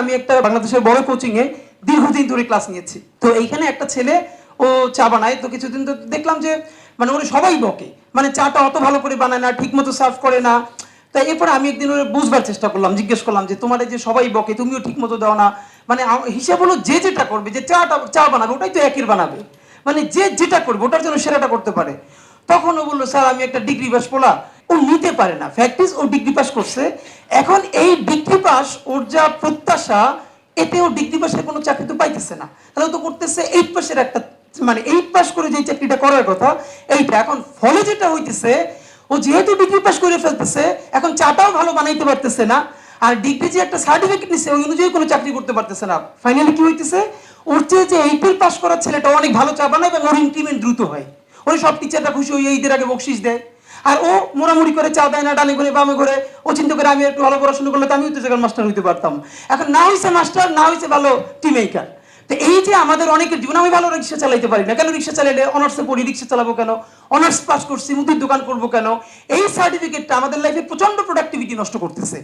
আমি একটা বাংলাদেশের বড় কোচিংয়ে দীর্ঘদিন ধরে ক্লাস নিয়েছি। তো এইখানে একটা ছেলে ও চা বানায়, তো কিছুদিন তো দেখলাম যে মানে ওরা সবাই বকে, মানে চাটা অত ভালো করে বানায় না, ঠিক মতো সার্ভ করে না। তাই এরপর আমি একদিন ওরা বুঝবার চেষ্টা করলাম, জিজ্ঞেস করলাম যে তোমার এই যে সবাই বকে তুমিও ঠিক মতো দাও না, মানে হিসাব হলো যে যেটা করবে, যে চা বানাবে ওটাই তো একই বানাবে, মানে যে যেটা করবে ওটার জন্য সেরাটা করতে পারে। তখন ও বললো স্যার আমি একটা ডিগ্রি পাস পড়া, ও নিতে পারে না। ফ্যাক্ট ইজ ও ডিগ্রি পাস করছে, এখন এই ডিগ্রি পাস ওর যা প্রত্যাশা, এতে ও ডিগ্রি পাসের কোনো চাকরি তো পাইতেছে না, তাহলে তো করতেছে 8 পাসের একটা, মানে 8 পাস করে যে চাকরিটা করার কথা এইটা। এখন ফলে যেটা হইতেছে, ও যেহেতু ডিগ্রি পাস করে ফেলতেছে, এখন চাটাও ভালো বানাইতে পারতেছে না, আর ডিগ্রি যে একটা সার্টিফিকেট নিচ্ছে ওই অনুযায়ী কোনো চাকরি করতে পারতেছে না। ফাইনালি কি হইতেছে, ওর চেয়ে যে 8 পাস করার ছেলেটা অনেক ভালো চা বানায় এবং ওর ইনক্রিমেন্ট দ্রুত হয়, ওই সব টিচাররা খুশি হয়ে ঈদের আগে বকশিস দেয়। আর ও মোড়ামুড়ি করে চা দেয় না, ডানে ঘুরে বামে ঘুরে, ও চিন্তা করে আমি একটু ভালো পড়াশোনা করলে তো আমিও তো জায়গার মাস্টার হইতে পারতাম। এখন না হয়েছে মাস্টার, না হয়েছে ভালো টি মেকার। তো এই যে আমাদের অনেকের জীবন, আমি ভালো রিক্সা চালাইতে পারি না, কেন রিক্সা চালাইলে অনার্সে পড়ি রিক্সা চালাবো কেন, অনার্স পাস করছি মুদির দোকান করবো কেন, এই সার্টিফিকেটটা আমাদের লাইফে প্রচন্ড প্রোডাক্টিভিটি নষ্ট করতেছে।